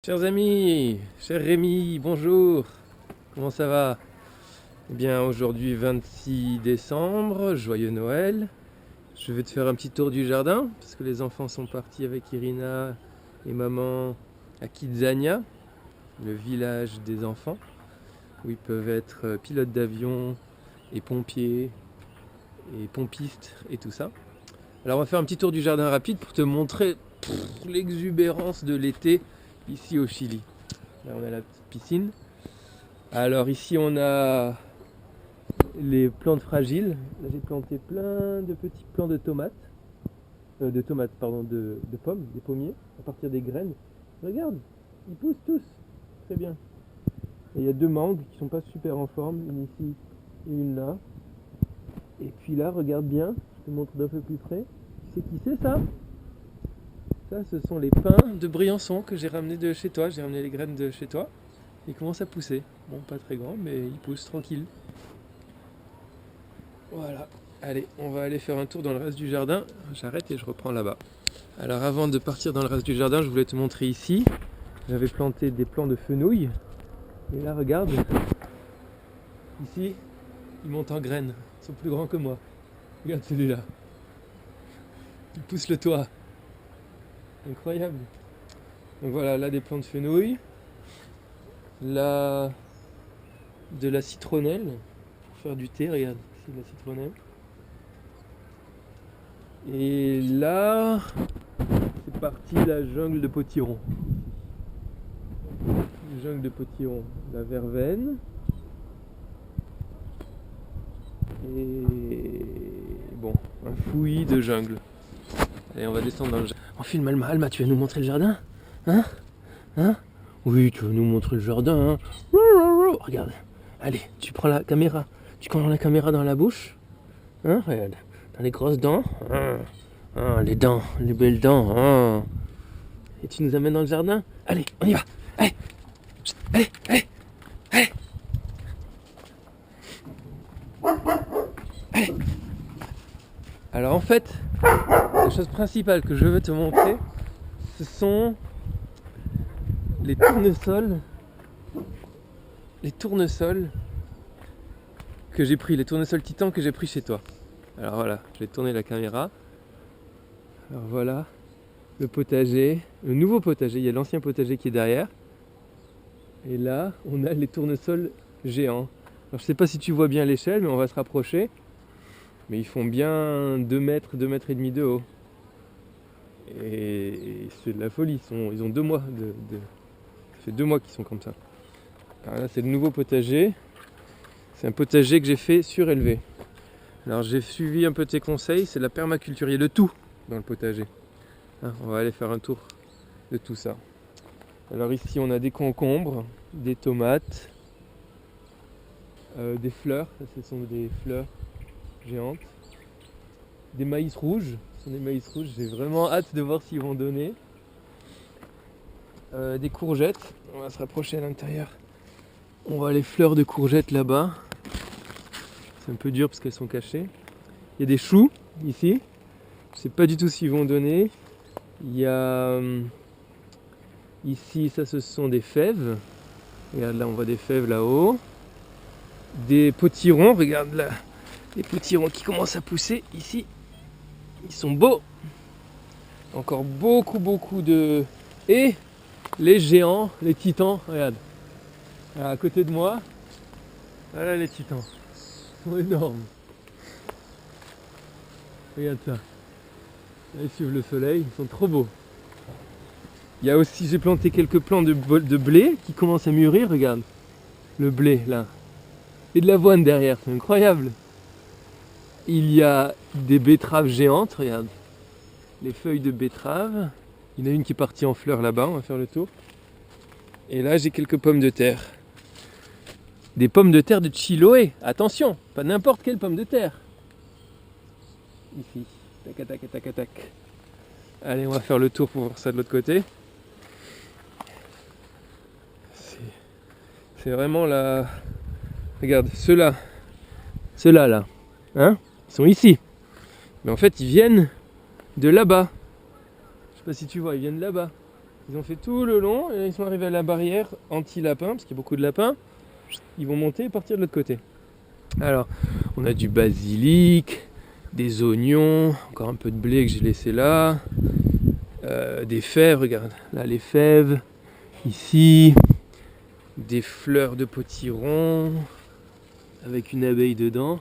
Chers amis, cher Rémi, bonjour, comment ça va? Eh bien aujourd'hui 26 décembre, joyeux Noël. Je vais te faire un petit tour du jardin, parce que les enfants sont partis avec Irina et maman à Kidzania, le village des enfants, où ils peuvent être pilotes d'avion et pompiers et pompistes et tout ça. Alors on va faire un petit tour du jardin rapide pour te montrer l'exubérance de l'été ici au Chili. Là on a la petite piscine. Alors ici on a les plantes fragiles. Là j'ai planté plein de petits plants de tomates. De pommes, des pommiers, à partir des graines. Regarde, ils poussent tous. Très bien. Et il y a deux mangues qui sont pas super en forme, une ici et une là. Et puis là, regarde bien, je te montre d'un peu plus près. Tu sais qui c'est ça? Ça, ce sont les pins de Briançon que j'ai ramenés de chez toi. J'ai ramené les graines de chez toi. Ils commencent à pousser. Bon, pas très grands, mais ils poussent tranquille. Voilà. Allez, on va aller faire un tour dans le reste du jardin. J'arrête et je reprends là-bas. Alors avant de partir dans le reste du jardin, je voulais te montrer ici. J'avais planté des plants de fenouil. Et là, regarde. Ici, ils montent en graines. Ils sont plus grands que moi. Regarde celui-là. Il pousse le toit. Incroyable. Donc voilà, là des plants de fenouil. Là, de la citronnelle. Pour faire du thé, regarde. C'est de la citronnelle. Et là, c'est parti la jungle de potiron. La jungle de potiron. La verveine. Et bon, un fouillis de jungle. Allez, on va descendre dans le jardin. On filme Alma. Alma, tu vas nous montrer le jardin? Hein? Hein? Oui, tu vas nous montrer le jardin, hein? Regarde. Allez, tu prends la caméra. Tu prends la caméra dans la bouche. Hein? Regarde. Dans les grosses dents. Les dents, les belles dents. Et tu nous amènes dans le jardin? Allez, on y va. Allez. Allez, allez. Allez. Allez. Alors en fait, la chose principale que je veux te montrer, ce sont les tournesols. Les tournesols que j'ai pris, les tournesols Titan que j'ai pris chez toi. Alors voilà, je vais tourner la caméra. Alors voilà, le potager, le nouveau potager, il y a l'ancien potager qui est derrière. Et là, on a les tournesols géants. Alors je sais pas si tu vois bien l'échelle, mais on va se rapprocher. Mais ils font bien 2 mètres, 2 mètres et demi de haut. Et c'est de la folie, ils ont 2 mois ça fait 2 mois qu'ils sont comme ça. Alors là c'est le nouveau potager. C'est un potager que j'ai fait surélevé. Alors j'ai suivi un peu tes conseils, c'est la permaculture, il y a de tout dans le potager. On va aller faire un tour de tout ça. Alors ici on a des concombres, des tomates, des fleurs, ça, ce sont des fleurs géantes, des maïs rouges, ce sont des maïs rouges, j'ai vraiment hâte de voir s'ils vont donner. Des courgettes, on va se rapprocher à l'intérieur. On voit les fleurs de courgettes là-bas. C'est un peu dur parce qu'elles sont cachées. Il y a des choux ici. Je sais pas du tout s'ils vont donner. Il y a ici, ça ce sont des fèves. Regarde là, on voit des fèves là-haut. Des potirons, regarde là. Les potirons qui commencent à pousser ici. Ils sont beaux. Encore beaucoup de... Et les géants, les titans, regarde. À côté de moi, voilà les titans. Ils sont énormes. Regarde ça. Là, ils suivent le soleil, ils sont trop beaux. Il y a aussi, j'ai planté quelques plants de blé qui commencent à mûrir, regarde. Le blé là. Et de l'avoine derrière, c'est incroyable. Il y a des betteraves géantes, regarde. Les feuilles de betterave. Il y en a une qui est partie en fleurs là-bas, on va faire le tour. Et là, j'ai quelques pommes de terre. Des pommes de terre de Chiloé. Attention, pas n'importe quelle pomme de terre. Ici. Tac, tac, tac, tac. Allez, on va faire le tour pour voir ça de l'autre côté. C'est vraiment la... Regarde, ceux-là là, hein, ils sont ici. Mais en fait, ils viennent de là-bas. Je sais pas si tu vois, ils viennent de là-bas. Ils ont fait tout le long et ils sont arrivés à la barrière anti-lapin, parce qu'il y a beaucoup de lapins. Ils vont monter et partir de l'autre côté. Alors, on a du basilic, des oignons, encore un peu de blé que j'ai laissé là, des fèves, regarde, là les fèves, ici, des fleurs de potiron, avec une abeille dedans.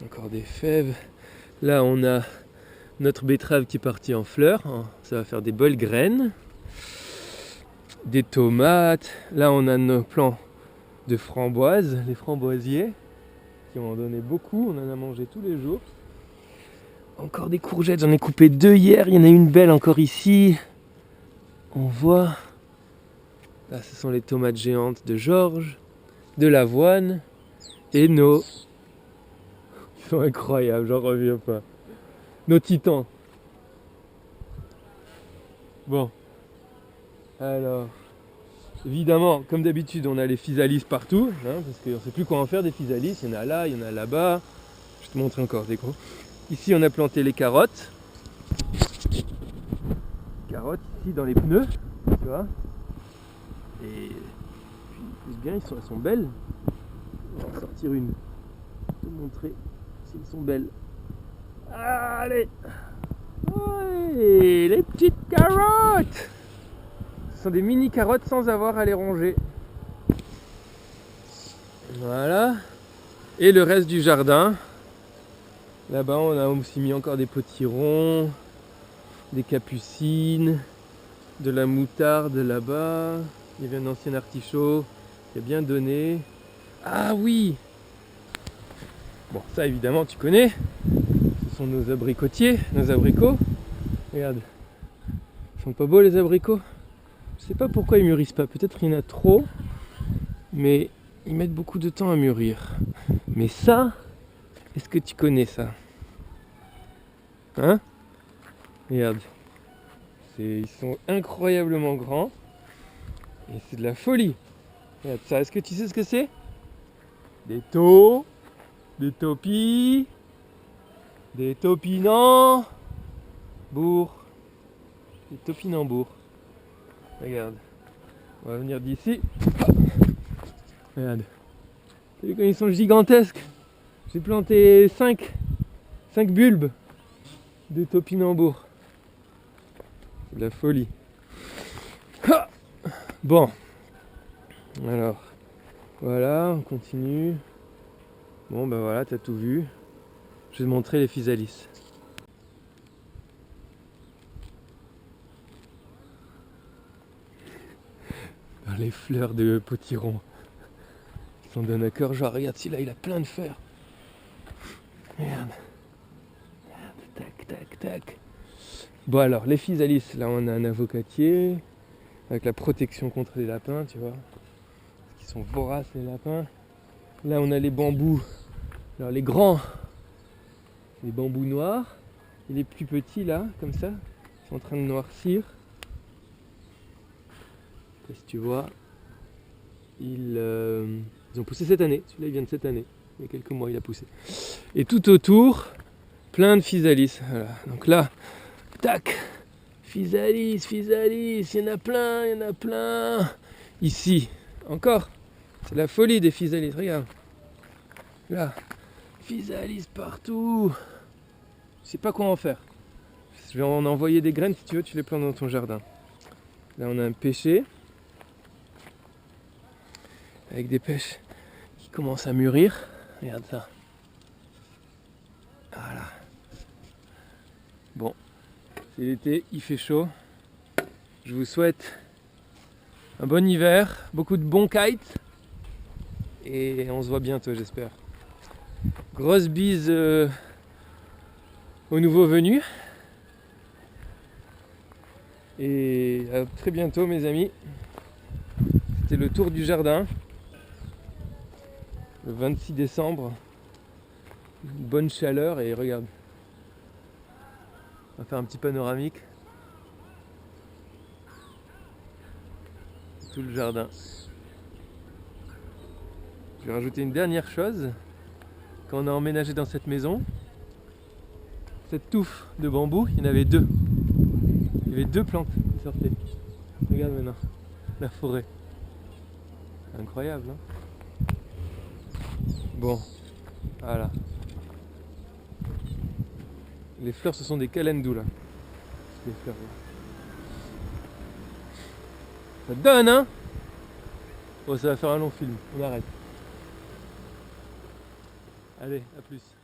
Encore des fèves. Là, on a notre betterave qui est partie en fleurs, ça va faire des belles graines. Des tomates. Là, on a nos plants de framboises, les framboisiers, qui m'en donné beaucoup. On en a mangé tous les jours. Encore des courgettes, j'en ai coupé 2 hier. Il y en a une belle encore ici. On voit. Là, ce sont les tomates géantes de Georges, de l'avoine et nos. Ils sont incroyables, j'en reviens pas. Nos titans. Bon. Alors, évidemment, comme d'habitude, on a les physalis partout, hein, parce qu'on ne sait plus quoi en faire des physalis. Il y en a là, il y en a là-bas. Je vais te montrer encore des gros. Ici, on a planté les carottes. Carottes ici dans les pneus, tu vois. Et puis, poussent bien, elles sont belles. On va en sortir une. Je vais te montrer si elles sont belles. Allez! Ouais, les petites carottes! Ce sont des mini carottes sans avoir à les ronger. Voilà. Et le reste du jardin. Là-bas, on a aussi mis encore des potirons, des capucines, de la moutarde là-bas. Il y avait un ancien artichaut qui a bien donné. Ah oui! Bon, ça évidemment, tu connais. Ce sont nos abricotiers, nos abricots. Regarde. Ils sont pas beaux les abricots? Je sais pas pourquoi ils mûrissent pas, peut-être qu'il y en a trop, mais ils mettent beaucoup de temps à mûrir. Mais ça, est-ce que tu connais ça? Hein? Regarde, ils sont incroyablement grands et c'est de la folie. Regarde ça, est-ce que tu sais ce que c'est? Des topis, des topinambours, des topinambours. Regarde, on va venir d'ici. Regarde, t'as vu comme ils sont gigantesques? J'ai planté 5 bulbes de topinambours. C'est de la folie. Bon, alors, voilà, on continue. Bon, ben voilà, t'as tout vu. Je vais te montrer les physalis. Les fleurs de potiron qui s'en donnent à cœur joie. Regarde, celui-là, il a plein de fleurs. Regarde. Tac, tac, tac. Bon alors, les physalis, là on a un avocatier avec la protection contre les lapins, tu vois. Parce qu'ils sont voraces les lapins. Là on a les bambous. Alors les grands, les bambous noirs. Et les plus petits là, comme ça, ils sont en train de noircir. Je sais pas si tu vois. Ils ont poussé cette année. Celui-là il vient de cette année. Il y a quelques mois il a poussé. Et tout autour, plein de physalis. Voilà. Donc là, tac, physalis, il y en a plein. Ici, encore, c'est la folie des physalis, regarde. Là, physalis partout. Je sais pas quoi en faire. Je vais en envoyer des graines si tu veux, tu les plantes dans ton jardin. Là, on a un pêcher avec des pêches qui commencent à mûrir. Regarde ça. Voilà. Bon, c'est l'été, il fait chaud. Je vous souhaite un bon hiver, beaucoup de bons kites. Et on se voit bientôt, j'espère. Grosse bise aux nouveaux venus. Et à très bientôt, mes amis. C'était le tour du jardin. Le 26 décembre. Une bonne chaleur et regarde. On va faire un petit panoramique. Tout le jardin. Je vais rajouter une dernière chose. Quand on a emménagé dans cette maison, cette touffe de bambou, il y en avait deux. Il y avait deux plantes qui sortaient. Regarde maintenant, la forêt. Incroyable, hein? Bon, voilà. Les fleurs, ce sont des calendula là. Les fleurs, là. Ça te donne, hein? Bon, ça va faire un long film, on arrête. Allez, à plus.